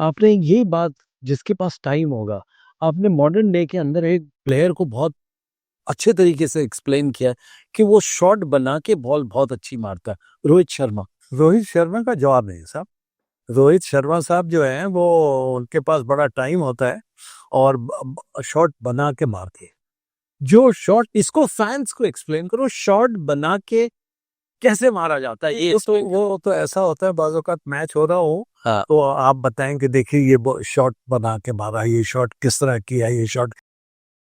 आपने ये बात जिसके पास टाइम होगा, आपने मॉडर्न डे के अंदर एक प्लेयर को बहुत अच्छे तरीके से एक्सप्लेन किया कि वो शॉट बना के बॉल बहुत अच्छी मारता है, रोहित शर्मा। रोहित शर्मा का जवाब नहीं साहब। रोहित शर्मा साहब जो है वो उनके पास बड़ा टाइम होता है और शॉट बना के मारते हैं। जो शॉट, इसको फैंस को एक्सप्लेन करो, शॉट बना के कैसे मारा जाता है। ये तो वो तो ऐसा होता है, बाज़ औक़ात मैच हो रहा हो हाँ, तो आप बताएं कि देखिए ये शॉट बना के मारा, ये शॉट किस तरह किया, ये शॉट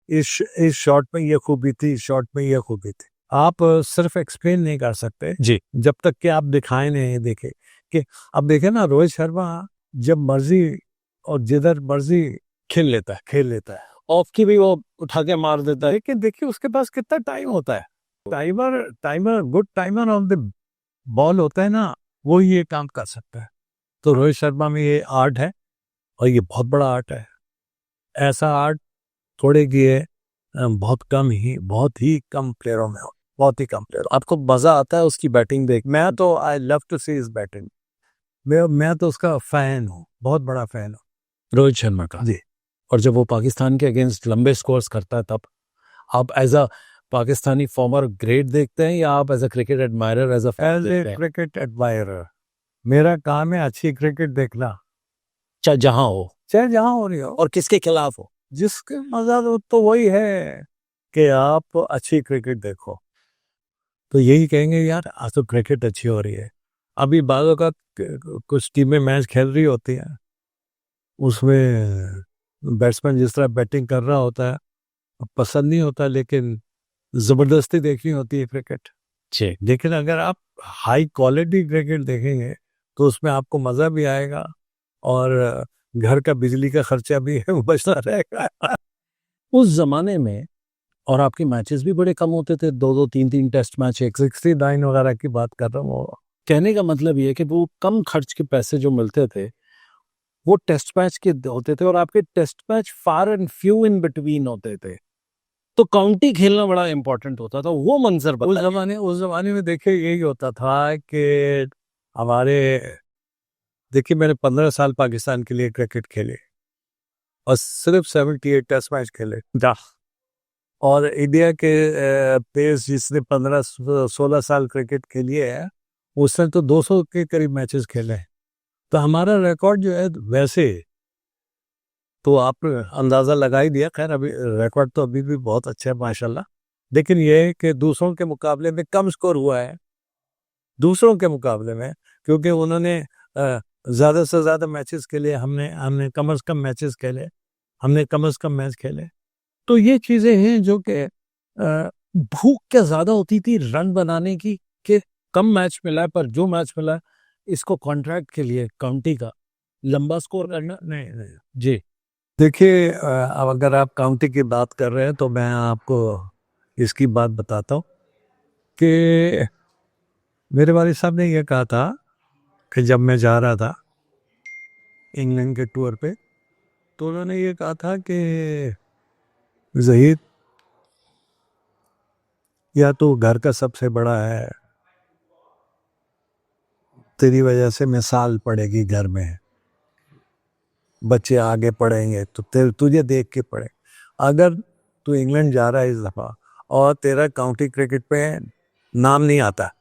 इस शॉट में ये खूबी थी, इस शॉट में ये खूबी थी। आप सिर्फ एक्सप्लेन नहीं कर सकते जी, जब तक कि आप दिखाए नहीं, देखे कि अब देखे ना, रोहित शर्मा जब मर्जी और जिधर मर्जी खेल लेता है। ऑफ की भी वो उठा के मार देता है। लेकिन देखिए उसके पास कितना टाइम होता है। Timer good timer on the ball होता है ना, वो ये काम कर सकता है। तो रोहित शर्मा में ये आर्ट है और ये बहुत बड़ा आर्ट है। ऐसा आर्ट थोड़े की है, बहुत ही कम प्लेयरों में हो, बहुत ही कम प्लेयरों। आपको मजा आता है उसकी बैटिंग देख? मैं तो I love to see his batting. मैं तो उसका फैन हूँ, बहुत बड़ा फैन हूँ रोहित शर्मा का। जी। और जब वो पाकिस्तान के अगेंस्ट लंबे स्कोर्स करता है, तब आप as a Pakistani former great देखते हैं या आप as a cricket admirer, as a cricket admirer मेरा काम है अच्छी क्रिकेट देखना, चाहे जहां हो चाहे जहां हो रही हो और किसके खिलाफ हो। जिसके मजा तो वही है कि आप अच्छी क्रिकेट देखो। तो यही कहेंगे यार आज तो क्रिकेट अच्छी हो रही है। अभी बाज़ औक़ात कुछ टीमें मैच खेल रही होती हैं, उसमें बैट्समैन जिस तरह बैटिंग कर रहा होता है पसंद नहीं होता, लेकिन जबरदस्ती देखनी होती है क्रिकेट। जी, लेकिन अगर आप हाई क्वालिटी क्रिकेट देखेंगे तो उसमें आपको मजा भी आएगा और घर का बिजली का खर्चा भी बचता रहेगा। उस जमाने में और आपके मैचेस भी बड़े कम होते थे, 2-2 3-3 टेस्ट मैच, 69 वगैरह की बात कर रहा हूँ। कहने का मतलब ये है कि वो कम खर्च के पैसे जो मिलते थे वो टेस्ट मैच के होते थे, और आपके test match far and few in between होते थे, तो काउंटी खेलना बड़ा इंपॉर्टेंट होता था। वो मंजर उस जमाने में देखिए यही होता था कि हमारे, देखिए मैंने 15 साल पाकिस्तान के लिए क्रिकेट खेले और सिर्फ 78 टेस्ट मैच खेले। और इंडिया के प्लेयर्स जिसने 15-16 साल क्रिकेट खेली है उसने तो 200 के करीब मैचेस खेले हैं। तो हमारा रिकॉर्ड जो है वैसे तो आप अंदाज़ा लगा ही दिया। खैर अभी रिकॉर्ड तो अभी भी बहुत अच्छा है माशाल्लाह, लेकिन ये है कि दूसरों के मुकाबले में कम स्कोर हुआ है, दूसरों के मुकाबले में, क्योंकि उन्होंने ज़्यादा से ज़्यादा मैचेस खेले, हमने हमने कम से कम मैचेस खेले, हमने कम से कम मैच खेले। तो ये चीज़ें हैं जो कि भूख क्या ज्यादा होती थी रन बनाने की, कि कम मैच मिला है पर जो मैच मिला है इसको कॉन्ट्रैक्ट के लिए काउंटी का लंबा स्कोर करना। नहीं नहीं, जी, देखिए अब अगर आप काउंटी की बात कर रहे हैं तो मैं आपको इसकी बात बताता हूँ कि मेरे वालिद साहब ने यह कहा था कि जब मैं जा रहा था इंग्लैंड के टूर पे, तो उन्होंने ये कहा था कि ज़हीद, या तो घर का सबसे बड़ा है, तेरी वजह से मिसाल पड़ेगी घर में, बच्चे आगे पढ़ेंगे तो तुझे देख के पढ़े। अगर तू इंग्लैंड जा रहा है इस दफ़ा और तेरा काउंटी क्रिकेट पे नाम नहीं आता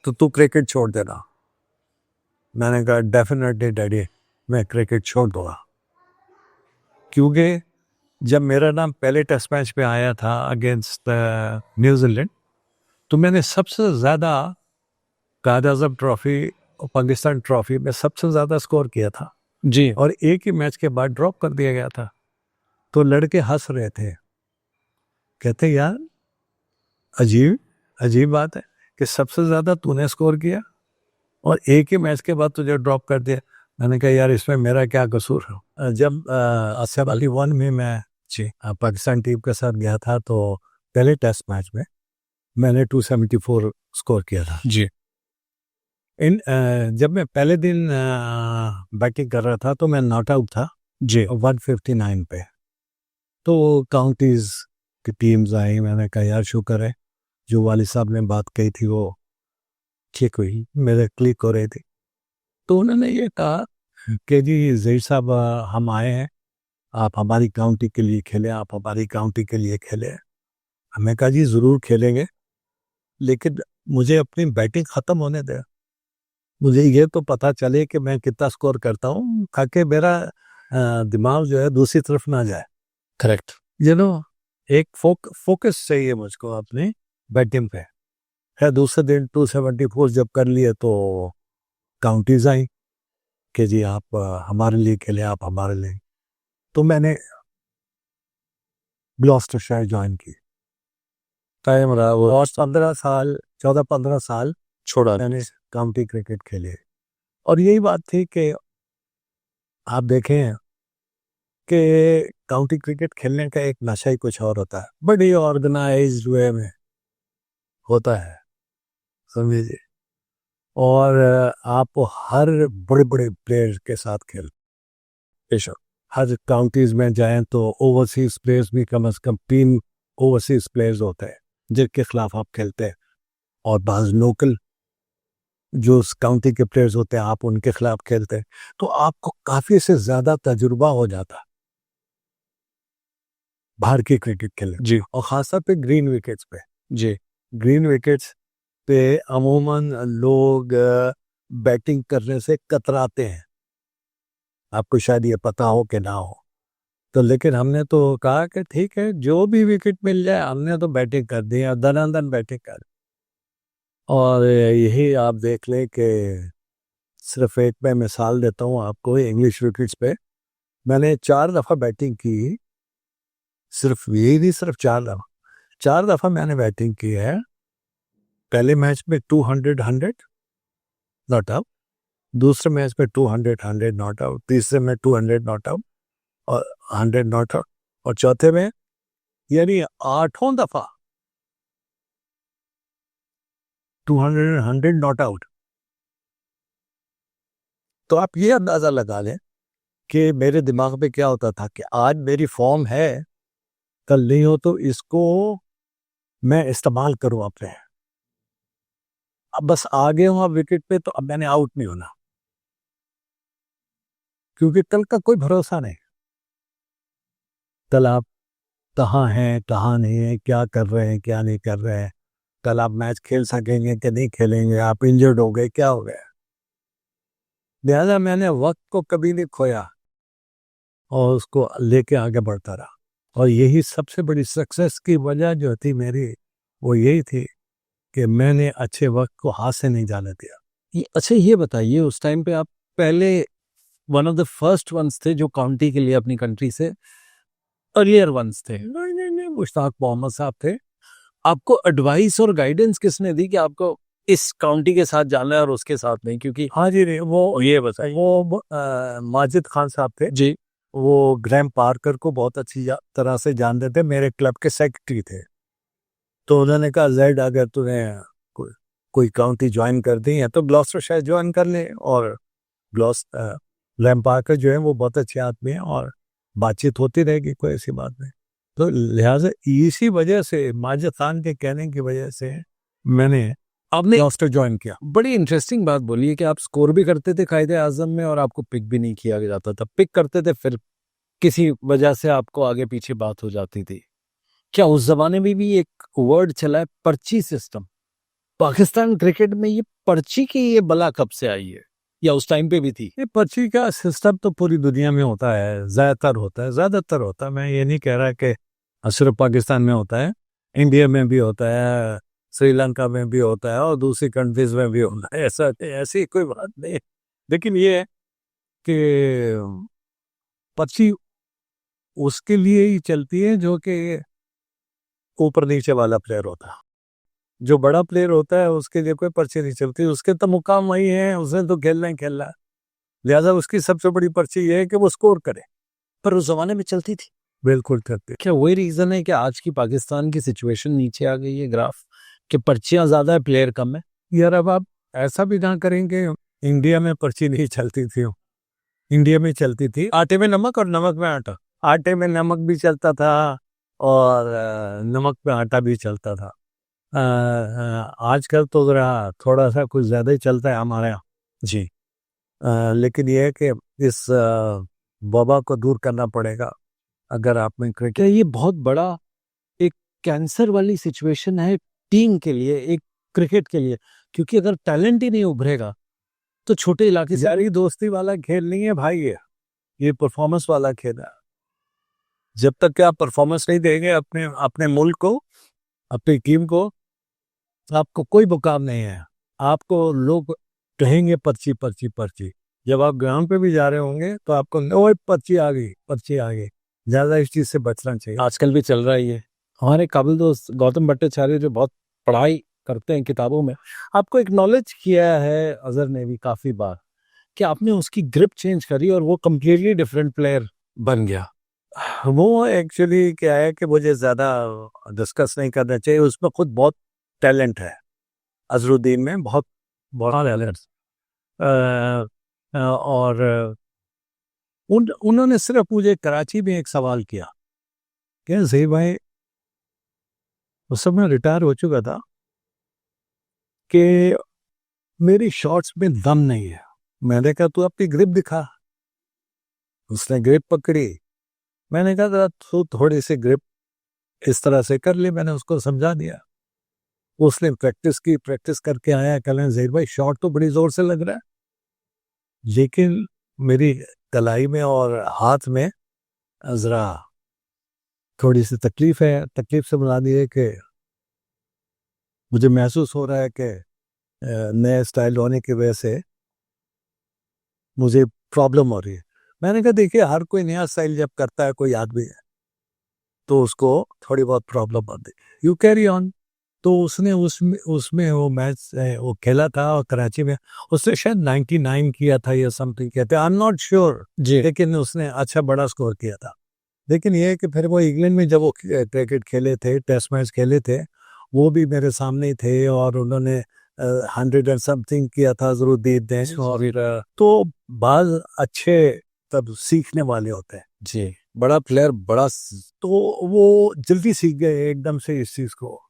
तो तू क्रिकेट छोड़ देना। मैंने कहा डेफिनेटली डैडी, मैं क्रिकेट छोड़ दूँगा, क्योंकि जब मेरा नाम पहले टेस्ट मैच पे आया था अगेंस्ट न्यूजीलैंड, तो मैंने सबसे ज़्यादा कायद आज़म ट्रॉफी और पाकिस्तान ट्रॉफी में सबसे ज़्यादा स्कोर किया था जी, और एक ही मैच के बाद ड्रॉप कर दिया गया था। तो लड़के हंस रहे थे, कहते यार अजीब अजीब बात है कि सबसे ज़्यादा तूने स्कोर किया और एक ही मैच के बाद तुझे ड्रॉप कर दिया। मैंने कहा यार इसमें मेरा क्या कसूर है। जब असफ अली वन में मैं पाकिस्तान टीम के साथ गया था तो पहले टेस्ट मैच में मैंने 274 स्कोर किया था। जी, जब मैं पहले दिन बैटिंग कर रहा था तो मैं नॉट आउट था जी, 159 पे। तो काउंटीज की टीम्स आई, मैंने कहा यार शुक्र है जो वालिद साहब ने बात कही थी वो ठीक हुई, मेरे क्लिक हो रही थी। तो उन्होंने ये कहा कि जी ज़हीर साहब हम आए हैं, आप हमारी काउंटी के लिए खेलें, आप हमारी काउंटी के लिए खेलें। हमने कहा जी ज़रूर खेलेंगे, लेकिन मुझे अपनी बैटिंग ख़त्म होने दें। मुझे ये तो पता चले कि मैं कितना स्कोर करता हूँ, ताकि मेरा दिमाग जो है दूसरी तरफ ना जाए। करेक्ट। यू नो एक फोकस चाहिए मुझको अपनी बैटिंग पे। है दूसरे दिन 274 जब कर लिए तो काउंटीज आई कि जी आप हमारे लिए खेले, आप हमारे लिए। तो मैंने ग्लॉस्टरशायर ज्वाइन की टाइम रहा वो और 14-15 साल छोड़ा। मैंने काउंटी क्रिकेट खेले। और यही बात थी कि आप देखें कि काउंटी क्रिकेट खेलने का एक नशा ही कुछ और होता है, बड़ी ऑर्गेनाइज्ड वे में होता है, समझिए। और आप हर बड़े बड़े प्लेयर्स के साथ खेल, बेशक हर काउंटीज में जाएं तो ओवरसीज प्लेयर्स भी कम से कम 3 ओवरसीज प्लेयर्स होते हैं जिनके खिलाफ आप खेलते हैं, और बाज लोकल जो उस काउंटी के प्लेयर्स होते हैं आप उनके खिलाफ खेलते हैं। तो आपको काफी से ज्यादा तजुर्बा हो जाता बाहर की क्रिकेट खेलने, जी और खासतौर पे ग्रीन विकेट्स पे। जी। ग्रीन विकेट्स पे अमूमन लोग बैटिंग करने से कतराते हैं, आपको शायद ये पता हो कि ना हो। तो लेकिन हमने तो कहा कि ठीक है, जो भी विकेट मिल जाए, हमने तो बैटिंग कर दी है, दनादन बैटिंग कर। और यही आप देख लें कि सिर्फ एक मैं मिसाल देता हूँ आपको, इंग्लिश विकेट्स पे मैंने 4 दफ़ा बैटिंग की। सिर्फ यही नहीं, सिर्फ 4 दफ़ा मैंने बैटिंग की है। पहले मैच में 200 नॉट आउट, दूसरे मैच में 200 नॉट आउट, तीसरे में 200 नॉट आउट और 100 नॉट आउट, और चौथे में यानी 8 दफ़ा 200 नॉट आउट। तो आप ये अंदाजा लगा लें कि मेरे दिमाग में क्या होता था कि आज मेरी फॉर्म है, कल नहीं हो, तो इसको मैं इस्तेमाल करूं अपने। अब बस आगे हूं अब विकेट पे, तो अब मैंने आउट नहीं होना, क्योंकि कल का कोई भरोसा नहीं। कल आप कहाँ हैं, कहाँ नहीं है, क्या कर रहे हैं, क्या नहीं कर रहे हैं, कल आप मैच खेल सकेंगे कि नहीं खेलेंगे, आप इंजर्ड हो गए, क्या हो गया। लिहाजा मैंने वक्त को कभी नहीं खोया और उसको लेके आगे बढ़ता रहा। और यही सबसे बड़ी सक्सेस की वजह जो थी मेरी, वो यही थी कि मैंने अच्छे वक्त को हाथ से नहीं जाने दिया। अच्छा ये बताइए, उस टाइम पे आप पहले one of the first ones थे जो काउंटी के लिए अपनी कंट्री से अर्लियर वंस थे? नहीं, मुश्ताक मोहम्मद साहब थे। आपको एडवाइस और गाइडेंस किसने दी कि आपको इस काउंटी के साथ जाना है और उसके साथ नहीं? क्योंकि हाँ जी, नहीं वो ये बताइए। वो माजिद खान साहब थे। जी वो ग्रैम पार्कर को बहुत अच्छी तरह से जानते थे, मेरे क्लब के सेक्रेटरी थे। तो उन्होंने कहा जेड, अगर तूने कोई काउंटी ज्वाइन कर दी है तो ग्लॉस्टरशायर ज्वाइन कर ले। और ग्रैम पार्कर जो है वो बहुत अच्छे आदमी है और बातचीत होती रहेगी, कोई ऐसी बात नहीं। तो लिहाजा इसी वजह से, माजिद खान के कहने की वजह से मैंने आपने ग्लॉस्टर ज्वाइन किया। बड़ी इंटरेस्टिंग बात बोली है कि आप स्कोर भी करते थे कायदे आजम में और आपको पिक भी नहीं किया जाता था। पिक करते थे, फिर किसी वजह से आपको आगे पीछे बात हो जाती थी। क्या उस जमाने में भी एक वर्ड चला है, पर्ची सिस्टम? पाकिस्तान क्रिकेट में ये पर्ची की ये बला कब से आई है, या उस टाइम पे भी थी? ये पर्ची का सिस्टम तो पूरी दुनिया में होता है, ज़्यादातर होता है। मैं ये नहीं कह रहा कि सिर्फ पाकिस्तान में होता है, इंडिया में भी होता है, श्रीलंका में भी होता है और दूसरी कंट्रीज में भी होता है। ऐसी कोई बात नहीं है। लेकिन ये है कि पर्ची उसके लिए ही चलती है जो कि ऊपर नीचे वाला प्लेयर होता है। जो बड़ा प्लेयर होता है उसके लिए कोई पर्ची नहीं चलती, उसके तो मुकाम वही है, उसने तो खेलना ही खेलना है। लिहाजा उसकी सबसे बड़ी पर्ची ये है कि वो स्कोर करे। पर उस जमाने में चलती थी। बिल्कुल करते। क्या वही रीजन है कि आज की पाकिस्तान की सिचुएशन नीचे आ गई है, ग्राफ कि पर्चियां ज्यादा है, प्लेयर कम है? यार अब आप ऐसा भी ना करेंगे, इंडिया में पर्ची नहीं चलती थी। इंडिया में चलती थी आटे में नमक और नमक में आटा। आटे में नमक भी चलता था और नमक में आटा भी चलता था। आजकल तो जरा थोड़ा सा कुछ ज्यादा ही चलता है हमारे यहाँ। जी। लेकिन ये है कि इस वबा को दूर करना पड़ेगा अगर आप में क्या क्रिकेट। ये बहुत बड़ा एक कैंसर वाली सिचुएशन है टीम के लिए, एक क्रिकेट के लिए? क्योंकि अगर टैलेंट ही नहीं उभरेगा तो छोटे इलाके से यारी दोस्ती वाला खेल नहीं है भाई, ये परफॉर्मेंस वाला खेल है। जब तक कि आप परफॉर्मेंस नहीं देंगे अपने अपने मुल्क को, अपनी टीम को, आपको कोई मुकाम नहीं है। आपको लोग कहेंगे पर्ची पर्ची पर्ची। जब आप ग्राउंड पे भी जा रहे होंगे तो आपको ओए पर्ची आ गई, पर्ची आ गई। ज्यादा इस चीज से बचना चाहिए। आजकल भी चल रहा है ये। हमारे काबिल दोस्त गौतम भट्टाचार्य जो बहुत पढ़ाई करते हैं किताबों में, आपको एक्नॉलेज किया है अजहर ने भी काफी बार कि आपने उसकी ग्रिप चेंज करी और वो कम्प्लीटली डिफरेंट प्लेयर बन गया। वो एक्चुअली क्या है कि मुझे ज्यादा डिस्कस नहीं करना चाहिए, उसमें खुद बहुत टैलेंट है। अजरुद्दीन में बहुत बहुत टैलेंट। और उन्होंने सिर्फ मुझे कराची में एक सवाल किया कि जही भाई, उस समय रिटायर हो चुका था, कि मेरी शॉट्स में दम नहीं है। मैंने कहा तू अपनी ग्रिप दिखा। उसने ग्रिप पकड़ी। मैंने कहा जरा तू थोड़ी सी ग्रिप इस तरह से कर ली। मैंने उसको समझा दिया। उसने प्रैक्टिस की, प्रैक्टिस करके आया, कल जहीर भाई शॉट तो बड़ी जोर से लग रहा है, लेकिन मेरी कलाई में और हाथ में जरा थोड़ी सी तकलीफ है। तकलीफ से बना दी है कि मुझे महसूस हो रहा है कि नए स्टाइल होने की वजह से मुझे प्रॉब्लम हो रही है। मैंने कहा देखिए, हर कोई नया स्टाइल जब करता है कोई आदमी है तो उसको थोड़ी बहुत प्रॉब्लम आती है। You carry on. तो उसने उसमें वो मैच वो खेला था और कराची में उसने शायद 99 किया था या समथिंग किया था, आई एम नॉट श्योर जी, लेकिन उसने अच्छा बड़ा स्कोर किया था। लेकिन ये है कि फिर वो इंग्लैंड में जब वो क्रिकेट खेले थे, टेस्ट मैच खेले थे, वो भी मेरे सामने ही थे और उन्होंने 100 एंड समथिंग किया था अजरुद्दीन ने। और तो बाज अच्छे तब सीखने वाले होते हैं जी, बड़ा प्लेयर बड़ा तो वो जल्दी सीख गए एकदम से इस चीज को।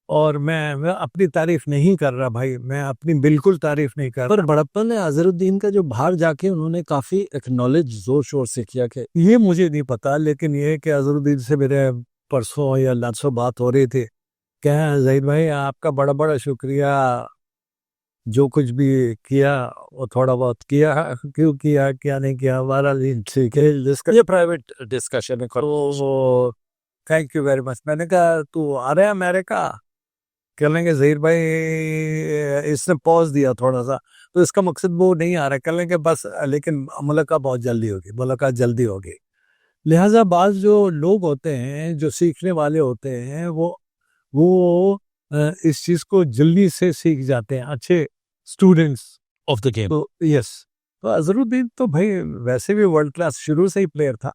और मैं अपनी तारीफ नहीं कर रहा भाई, मैं अपनी बिल्कुल तारीफ नहीं कर पर रहा। बड़प्पन ने अजहरुद्दीन का जो बाहर जाके उन्होंने काफी एक्नॉलेज जोर शोर से किया कि ये मुझे नहीं पता, लेकिन ये है कि अजहरुद्दीन से मेरे परसों या लासों बात हो रही थी। क्या जहीर भाई, आपका बड़ा बड़ा शुक्रिया, जो कुछ भी किया वो थोड़ा बहुत किया, क्यों किया क्या नहीं किया हमारा ठीक है, ये प्राइवेट डिस्कशन है। तो वो थैंक यू वेरी मच। मैंने कहा तू आ रहा है अमेरिका? कह लेंगे जहीर भाई, इसने पॉज दिया थोड़ा सा, तो इसका मकसद वो नहीं आ रहा है। कह लेंगे बस, लेकिन मुलाकात बहुत जल्दी होगी, मुलाकात जल्दी होगी। लिहाजा बाज जो लोग होते हैं जो सीखने वाले होते हैं वो इस चीज को जल्दी से सीख जाते हैं, अच्छे स्टूडेंट्स ऑफ द गेम। तो यस। तो अजरुद्दीन तो भाई वैसे भी वर्ल्ड क्लास शुरू से ही प्लेयर था,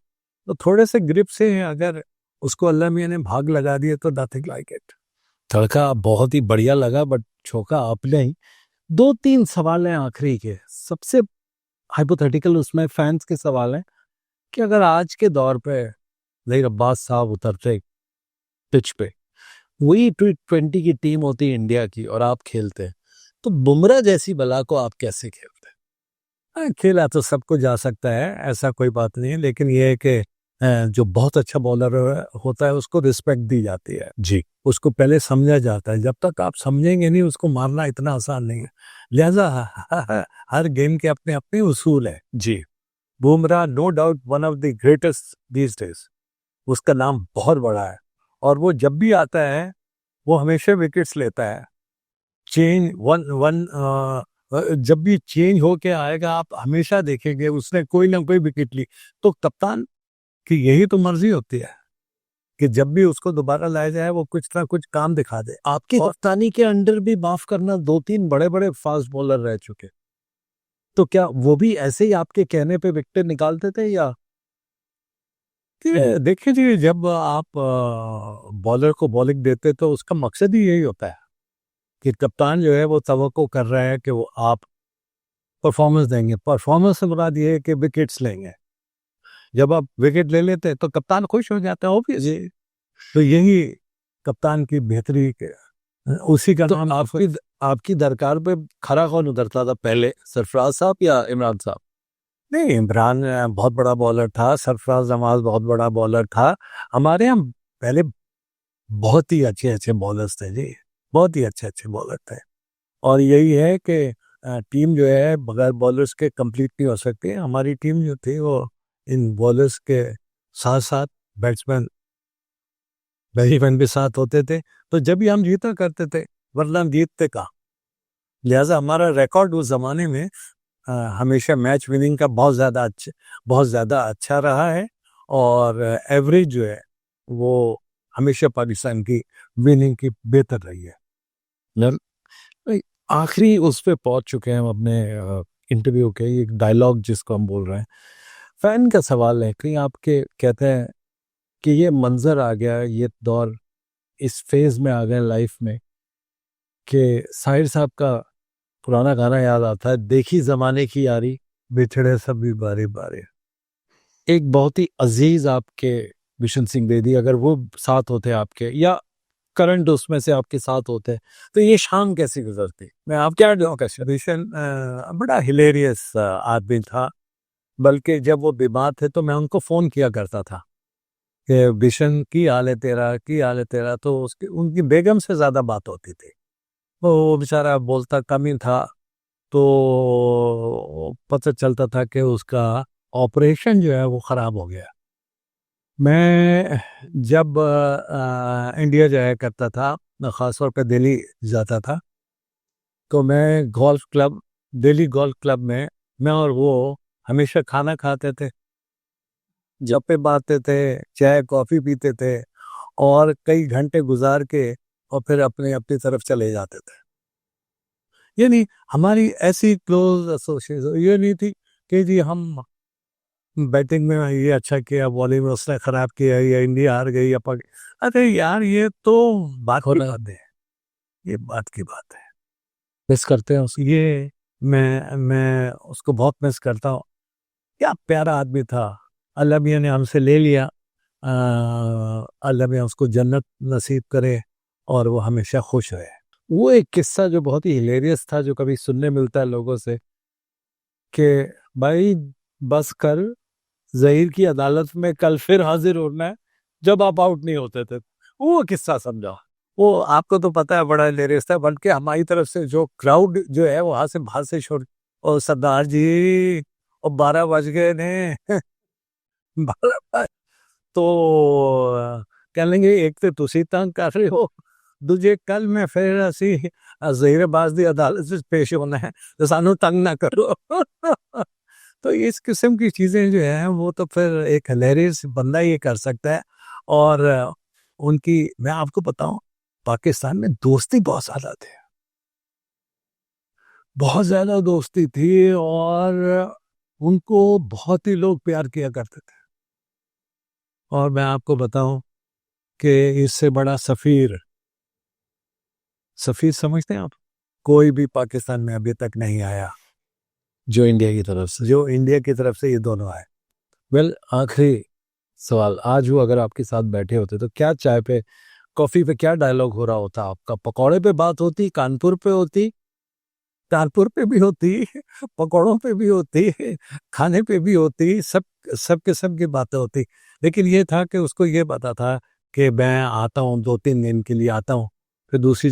तो थोड़े से ग्रिप से अगर उसको अल्लाह मियां ने भाग लगा दिए तो नथिंग लाइक इट। तड़का बहुत ही बढ़िया लगा, बट छोका आपने ही। दो तीन सवाल हैं आखिरी के, सबसे हाइपोथेटिकल उसमें फैंस के सवाल हैं कि अगर आज के दौर पे जहीर अब्बास साहब उतरते पिच पे, वही T20 की टीम होती इंडिया की और आप खेलते, तो बुमराह जैसी बला को आप कैसे खेलते? खेला तो सबको जा सकता है, ऐसा कोई बात नहीं है, लेकिन ये है कि जो बहुत अच्छा बॉलर होता है उसको रिस्पेक्ट दी जाती है जी, उसको पहले समझा जाता है। जब तक आप समझेंगे नहीं उसको मारना इतना आसान नहीं है। लिहाजा हर गेम के अपने अपने उसूल है जी, Bumrah no doubt one of the greatest these days, उसका नाम बहुत बड़ा है और वो जब भी आता है वो हमेशा विकेट्स लेता है। चेंज वन वन जब भी चेंज होके आएगा आप हमेशा देखेंगे उसने कोई ना कोई विकेट ली। तो कप्तान की यही तो मर्जी होती है कि जब भी उसको दोबारा लाया जाए वो कुछ ना कुछ काम दिखा दे। आपकी कप्तानी के अंडर भी माफ करना दो तीन बड़े बड़े फास्ट बॉलर रह चुके, तो क्या वो भी ऐसे ही आपके कहने पे विकेट निकालते थे या? देखिए जी, जब आप बॉलर को बॉलिंग देते तो उसका मकसद ही यही होता है कि कप्तान जो है वो तवक्को कर रहा है कि वो आप परफॉर्मेंस देंगे। परफॉर्मेंस से मुराद ये है कि विकेट्स लेंगे। जब आप विकेट ले लेते हैं तो कप्तान खुश हो जाता है ऑब्वियसली। तो यही कप्तान की बेहतरी के उसी का तो नाम आपकी आपकी दरकार पे खरा कौन उतरता था पहले, सरफराज साहब या इमरान साहब? नहीं, इमरान बहुत बड़ा बॉलर था, सरफराज नवाज बहुत बड़ा बॉलर था। हमारे यहाँ पहले बहुत ही अच्छे अच्छे बॉलर्स थे जी, बहुत ही अच्छे अच्छे बॉलर थे। और यही है कि टीम जो है बगैर बॉलर्स के कंप्लीट नहीं हो सकती। हमारी टीम जो थी वो इन बॉलर्स के साथ साथ बैट्समैन बैट्समैन भी साथ होते थे, तो जब भी हम जीता करते थे, वरना हम जीतते कहाँ। लिहाजा हमारा रिकॉर्ड उस जमाने में हमेशा मैच विनिंग का बहुत ज़्यादा अच्छा रहा है। और एवरेज जो है वो हमेशा पाकिस्तान की विनिंग की बेहतर रही है। यार, भाई, आखिरी उस पे पहुंच चुके हैं हम अपने इंटरव्यू के, एक डायलॉग जिसको हम बोल रहे हैं। फैन का सवाल है, कहीं आपके कहते हैं कि ये मंजर आ गया, ये दौर इस फेज में आ गए लाइफ में कि साहिर साहब का पुराना गाना याद आता है, देखी जमाने की यारी, बिछड़े सभी बारी बारी। एक बहुत ही अजीज आपके बिशन सिंह बेदी, अगर वो साथ होते आपके या करंट उसमें से आपके साथ होते तो ये शाम कैसी गुजरती? मैं आप क्या कैसे बिशन बड़ा हिलेरियस आदमी था। बल्कि जब वो बीमार थे तो मैं उनको फ़ोन किया करता था कि बिशन की हाल है तेरा, की हाल है तेरा, तो उसकी उनकी बेगम से ज़्यादा बात होती थी। वो बेचारा बोलता कम ही था, तो पता चलता था कि उसका ऑपरेशन जो है वो ख़राब हो गया। मैं जब इंडिया जाया करता था, मैं ख़ास तौर पे दिल्ली जाता था, तो मैं दिल्ली गोल्फ क्लब में मैं और वो हमेशा खाना खाते थे, गप्पे मारते थे, चाय कॉफ़ी पीते थे और कई घंटे गुजार के और फिर अपनी अपनी तरफ चले जाते थे। यानी हमारी ऐसी क्लोज एसोसिएशन ये नहीं थी कि जी हम बैटिंग में ये अच्छा किया, बॉलिंग में उसने खराब किया, या इंडिया हार गई या अरे यार ये तो बात की बात है, ये बात की बात है। मिस करते हैं उसको? ये मैं उसको बहुत मिस करता हूँ। क्या प्यारा आदमी था। अल्लाह मियाँ ने हमसे ले लिया। अल्लाह मियाँ उसको जन्नत नसीब करे और वो हमेशा खुश रहे। वो एक किस्सा जो बहुत ही हिलेरियस था, जो कभी सुनने मिलता है लोगों से कि भाई बस कर, जहीर की अदालत में कल फिर हाजिर होना है, जब आप आउट नहीं होते थे। वो किस्सा समझा। वो आपको तो पता है बड़ा हिलेरियस था, बल्कि हमारी तरफ से जो क्राउड जो है वहां से बाहर से शोर, और सरदार जी और 12 बज गए ने 12 तो कह लेंगे एक तो तुसी तंग कर रहे हो, दूजे कल मैं फिर असी जहीराबाद की अदालत से पेश होना है, तो सानू तंग ना करो। तो इस किस्म की चीजें जो है वो तो फिर एक हिलेरियस बंदा ही कर सकता है। और उनकी मैं आपको बताऊं, पाकिस्तान में दोस्ती बहुत ज्यादा थे, बहुत ज्यादा दोस्ती थी, और उनको बहुत ही लोग प्यार किया करते थे। और मैं आपको बताऊं कि इससे बड़ा सफीर, सफीर समझते हैं आप, कोई भी पाकिस्तान में अभी तक नहीं आया जो इंडिया की तरफ से। जो इंडिया की तरफ से ये दोनों आए। वेल, आखिरी सवाल, आज वो अगर आपके साथ बैठे होते तो क्या चाय पे कॉफी पे क्या डायलॉग हो रहा होता आपका? पकौड़े पे बात होती, कानपुर पे होती? कानपुर पे भी होती, पकौड़ों पे भी होती, खाने पे भी होती, सब किस्म की बातें होती। लेकिन ये था कि उसको ये पता था कि मैं आता हूँ 2-3 दिन के लिए आता हूँ, फिर दूसरी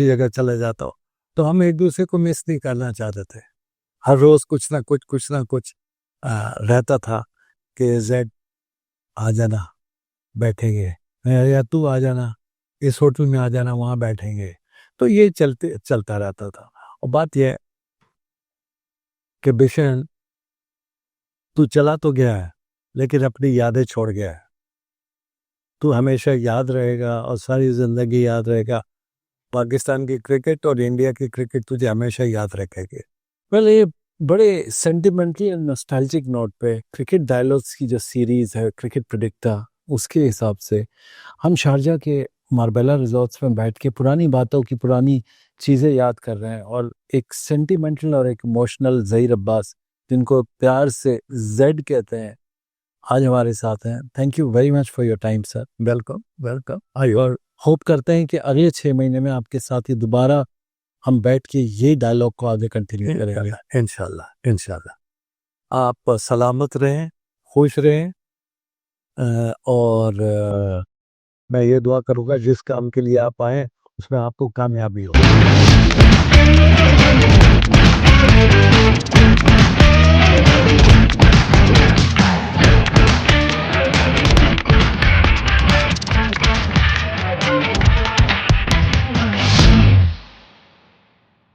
जगह चले जाता हूँ। तो हम एक दूसरे को मिस नहीं करना चाहते थे। हर रोज कुछ ना कुछ रहता था कि जेड आ जाना, बैठेंगे, या तू आ जाना, इस होटल में आ जाना, वहाँ बैठेंगे। तो ये चलता रहता था। और बात यह है कि बिशन तू चला तो गया है, लेकिन अपनी यादें छोड़ गया है। तू हमेशा याद रहेगा और सारी जिंदगी याद रहेगा। पाकिस्तान की क्रिकेट और इंडिया की क्रिकेट तुझे हमेशा याद रखेगी। वेल, ये बड़े सेंटिमेंटली एंड नॉस्टैल्जिक नोट पे क्रिकेट डायलॉग्स की जो सीरीज है क्रिकेट प्रेडिक्टा, उसके हिसाब से हम शारजा के मार्बेला रिजॉर्ट्स में बैठ के पुरानी बातों की, पुरानी चीज़ें याद कर रहे हैं, और एक सेंटिमेंटल और एक इमोशनल ज़हीर अब्बास, जिनको प्यार से जेड कहते हैं, आज हमारे साथ हैं। Thank you very much for your time sir. Welcome welcome. I और होप करते हैं कि अगले 6 महीने में आपके साथ ये दोबारा हम बैठ के ये डायलॉग को आगे कंटिन्यू करेंगे। इंशाल्लाह इंशाल्लाह। आप सलामत रहें, खुश रहें, और मैं ये दुआ करूँगा जिस काम के लिए आप आए उसमें आपको कामयाबी हो।